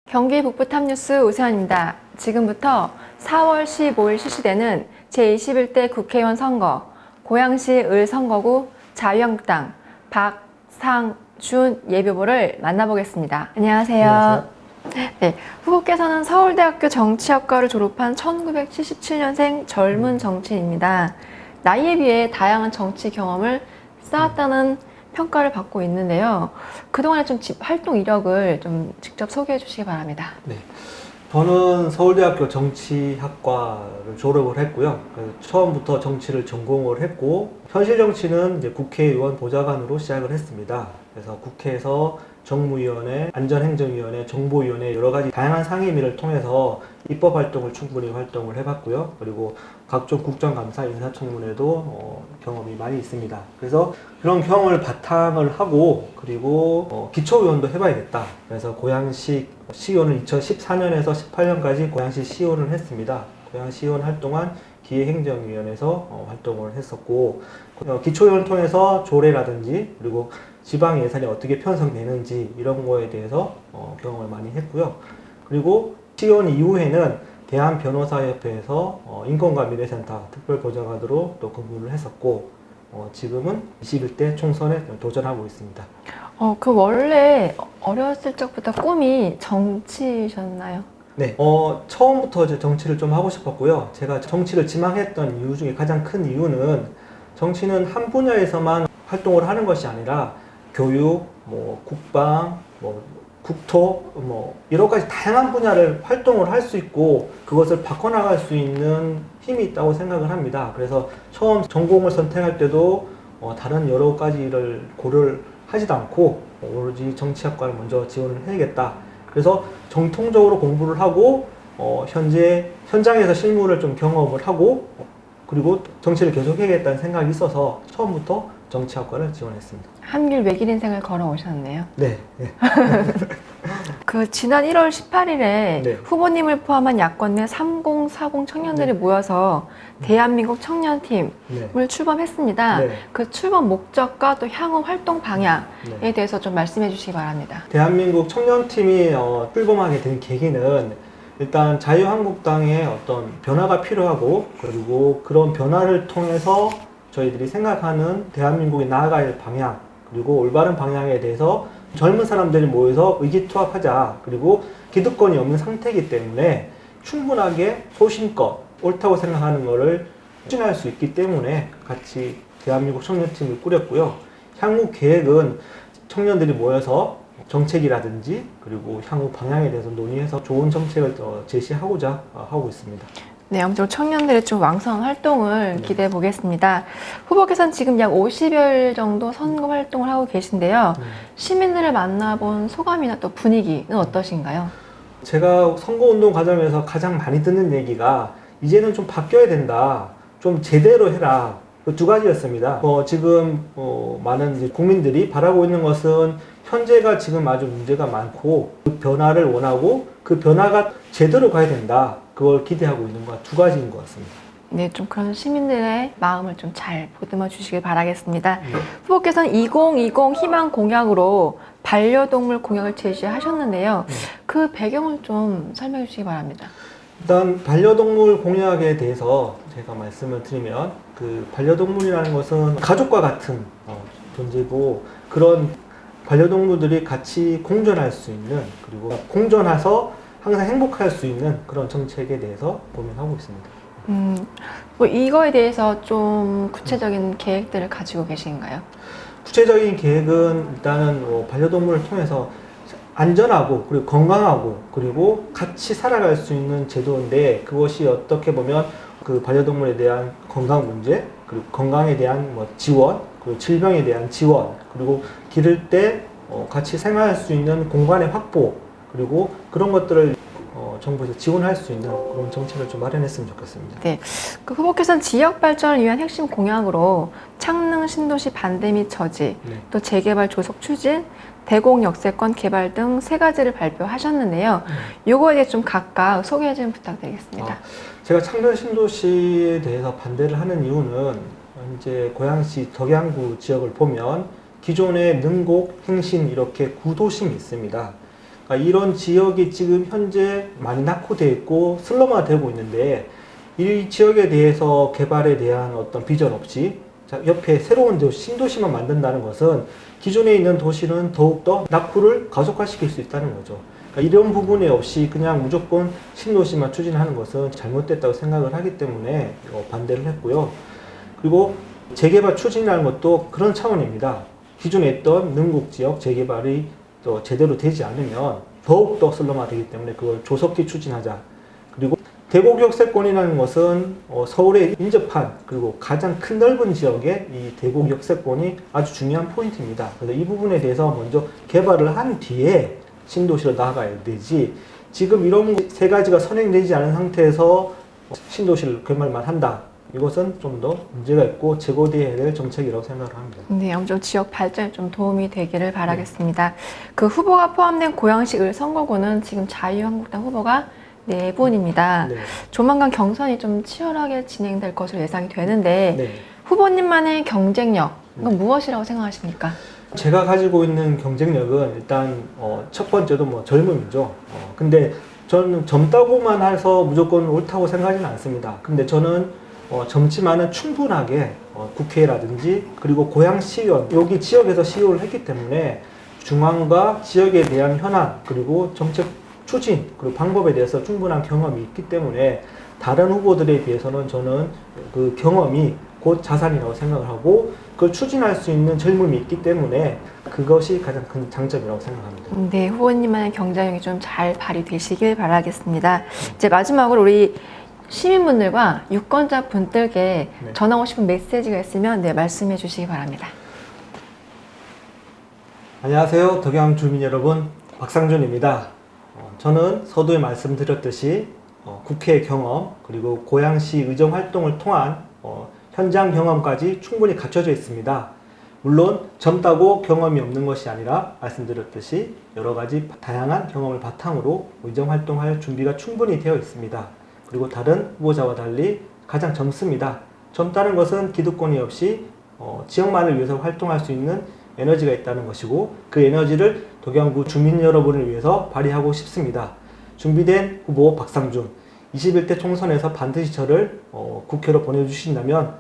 경기 북부 탑뉴스 오세환입니다. 지금부터 4월 15일 실시되는 제21대 국회의원 선거, 고양시 을선거구 자유한국당 박상준 예비후보를 만나보겠습니다. 안녕하세요. 안녕하세요. 네, 후보께서는 서울대학교 정치학과를 졸업한 1977년생 젊은 정치인입니다. 나이에 비해 다양한 정치 경험을 쌓았다는 평가를 받고 있는데요. 그동안의 좀 활동 이력을 좀 직접 소개해 주시기 바랍니다. 네, 저는 서울대학교 정치학과를 졸업을 했고요. 그래서 처음부터 정치를 전공을 했고, 현실 정치는 이제 국회의원 보좌관으로 시작을 했습니다. 그래서 국회에서 정무위원회, 안전행정위원회, 정보위원회 여러 가지 다양한 상임위를 통해서 입법 활동을 충분히 활동을 해봤고요. 그리고 각종 국정감사, 인사청문회도 경험이 많이 있습니다. 그래서 그런 경험을 바탕을 하고 그리고 기초의원도 해봐야겠다. 그래서 고양시 시의원을 2014년에서 18년까지 고양시 시의원을 했습니다. 고양시 시의원 활동한 기회행정위원회에서 활동을 했었고, 기초의원을 통해서 조례라든지 그리고 지방 예산이 어떻게 편성되는지 이런 거에 대해서 경험을 많이 했고요. 그리고 시의원 이후에는 대한변호사협회에서 인권과 미래센터 특별보좌관으로 또 근무를 했었고, 지금은 21대 총선에 도전하고 있습니다. 그 원래 어렸을 적부터 꿈이 정치셨나요? 네, 처음부터 이제 정치를 좀 하고 싶었고요. 제가 정치를 지망했던 이유 중에 가장 큰 이유는 정치는 한 분야에서만 활동을 하는 것이 아니라 교육, 국방, 국토, 여러 가지 다양한 분야를 활동을 할 수 있고 그것을 바꿔나갈 수 있는 힘이 있다고 생각을 합니다. 그래서 처음 전공을 선택할 때도 다른 여러 가지를 고려를 하지도 않고 오로지 정치학과를 먼저 지원을 해야겠다. 그래서 정통적으로 공부를 하고 현재 현장에서 실무를 좀 경험을 하고 그리고 정치를 계속해야겠다는 생각이 있어서 처음부터 정치학과를 지원했습니다. 한길 외길 인생을 걸어오셨네요. 네. 네. 그 지난 1월 18일에 네. 후보님을 포함한 야권 내 3040 청년들이 모여서 대한민국 청년팀을 네. 출범했습니다. 네. 그 출범 목적과 또 향후 활동 방향에 네. 대해서 좀 말씀해 주시기 바랍니다. 대한민국 청년팀이 출범하게 된 계기는 일단 자유한국당의 어떤 변화가 필요하고 그리고 그런 변화를 통해서 저희들이 생각하는 대한민국이 나아갈 방향 그리고 올바른 방향에 대해서 젊은 사람들이 모여서 의기투합하자. 그리고 기득권이 없는 상태이기 때문에 충분하게 소신껏 옳다고 생각하는 것을 추진할 수 있기 때문에 같이 대한민국 청년팀을 꾸렸고요. 향후 계획은 청년들이 모여서 정책이라든지 그리고 향후 방향에 대해서 논의해서 좋은 정책을 제시하고자 하고 있습니다. 네, 아무쪼록 청년들의 좀 왕성한 활동을 기대해 보겠습니다. 후보께서는 지금 약 50여일 정도 선거 활동을 하고 계신데요. 시민들을 만나본 소감이나 또 분위기는 어떠신가요? 제가 선거운동 과정에서 가장 많이 듣는 얘기가 이제는 좀 바뀌어야 된다. 좀 제대로 해라. 그 두 가지였습니다. 지금 많은 이제 국민들이 바라고 있는 것은 현재가 지금 아주 문제가 많고 그 변화를 원하고 그 변화가 제대로 가야 된다. 그걸 기대하고 있는 것 두 가지인 것 같습니다. 네, 좀 그런 시민들의 마음을 좀 잘 보듬어 주시길 바라겠습니다. 후보께서는 2020 희망 공약으로 반려동물 공약을 제시하셨는데요. 그 배경을 좀 설명해 주시기 바랍니다. 일단 반려동물 공약에 대해서 제가 말씀을 드리면 그 반려동물이라는 것은 가족과 같은 존재고 그런 반려동물들이 같이 공존할 수 있는 그리고 공존해서 항상 행복할 수 있는 그런 정책에 대해서 고민하고 있습니다. 이거에 대해서 좀 구체적인 계획들을 가지고 계신가요? 구체적인 계획은 일단은 반려동물을 통해서 안전하고 그리고 건강하고 그리고 같이 살아갈 수 있는 제도인데 그것이 어떻게 보면 그 반려동물에 대한 건강 문제 그리고 건강에 대한 지원 그리고 질병에 대한 지원 그리고 기를 때 같이 생활할 수 있는 공간의 확보 그리고 그런 것들을 정부에서 지원할 수 있는 그런 정책을 좀 마련했으면 좋겠습니다. 네, 그 후보께서는 지역 발전을 위한 핵심 공약으로 창릉 신도시 반대 및 저지, 또 재개발 조속 추진, 대공 역세권 개발 등 세 가지를 발표하셨는데요. 요거에 대해 좀 각각 소개 좀 부탁드리겠습니다. 제가 창릉 신도시에 대해서 반대를 하는 이유는 이제 고양시 덕양구 지역을 보면 기존의 능곡, 행신 이렇게 구도심이 있습니다. 그러니까 이런 지역이 지금 현재 많이 낙후되어 있고 슬럼화 되고 있는데 이 지역에 대해서 개발에 대한 어떤 비전 없이 옆에 새로운 신도시만 만든다는 것은 기존에 있는 도시는 더욱더 낙후를 가속화시킬 수 있다는 거죠. 그러니까 이런 부분에 없이 그냥 무조건 신도시만 추진하는 것은 잘못됐다고 생각을 하기 때문에 반대를 했고요. 그리고 재개발 추진이라는 것도 그런 차원입니다. 기존에 있던 능곡지역 재개발이 또 제대로 되지 않으면 더욱더 슬럼화되기 때문에 그걸 조속히 추진하자. 그리고 대곡역세권이라는 것은 서울에 인접한 그리고 가장 큰 넓은 지역의 이 대곡역세권이 아주 중요한 포인트입니다. 그래서 이 부분에 대해서 먼저 개발을 한 뒤에 신도시로 나아가야 되지, 지금 이런 세 가지가 선행되지 않은 상태에서 신도시를 개발만 한다. 이것은 좀 더 문제가 있고 제고되어야 될 정책이라고 생각을 합니다. 네, 아무쪼록 지역 발전에 좀 도움이 되기를 바라겠습니다. 그 후보가 포함된 고양시 을 선거구는 지금 자유한국당 후보가 4분입니다. 네. 조만간 경선이 좀 치열하게 진행될 것으로 예상이 되는데 네. 후보님만의 경쟁력, 이건 무엇이라고 생각하십니까? 제가 가지고 있는 경쟁력은 일단 첫 번째도 뭐 젊음이죠. 근데 저는 젊다고만 해서 무조건 옳다고 생각하지는 않습니다. 근데 저는 젊지만은 충분하게 국회라든지 그리고 고양시의원, 여기 지역에서 시의원을 했기 때문에 중앙과 지역에 대한 현안 그리고 정책 추진 그리고 방법에 대해서 충분한 경험이 있기 때문에 다른 후보들에 비해서는 저는 그 경험이 곧 자산이라고 생각을 하고 그걸 추진할 수 있는 젊음이 있기 때문에 그것이 가장 큰 장점이라고 생각합니다. 네, 후보님만의 경쟁력이 좀 잘 발휘되시길 바라겠습니다. 이제 마지막으로 우리 시민분들과 유권자 분들께 네. 전하고 싶은 메시지가 있으면 말씀해 주시기 바랍니다. 안녕하세요. 덕양 주민 여러분, 박상준입니다. 저는 서두에 말씀드렸듯이 국회 경험 그리고 고양시 의정 활동을 통한 현장 경험까지 충분히 갖춰져 있습니다. 물론 젊다고 경험이 없는 것이 아니라 말씀드렸듯이 여러 가지 다양한 경험을 바탕으로 의정 활동할 준비가 충분히 되어 있습니다. 그리고 다른 후보자와 달리 가장 젊습니다. 젊다는 것은 기득권이 없이 지역만을 위해서 활동할 수 있는 에너지가 있다는 것이고 그 에너지를 덕양구 주민 여러분을 위해서 발휘하고 싶습니다. 준비된 후보 박상준, 21대 총선에서 반드시 저를 국회로 보내주신다면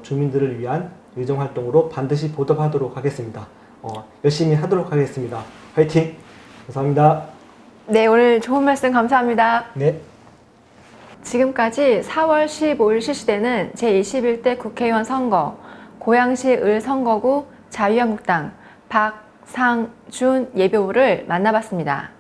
주민들을 위한 의정활동으로 반드시 보답하도록 하겠습니다. 열심히 하도록 하겠습니다. 화이팅! 감사합니다. 네, 오늘 좋은 말씀 감사합니다. 네. 지금까지 4월 15일 실시되는 제21대 국회의원 선거, 고양시 을 선거구 자유한국당 박상준 예비후보를 만나봤습니다.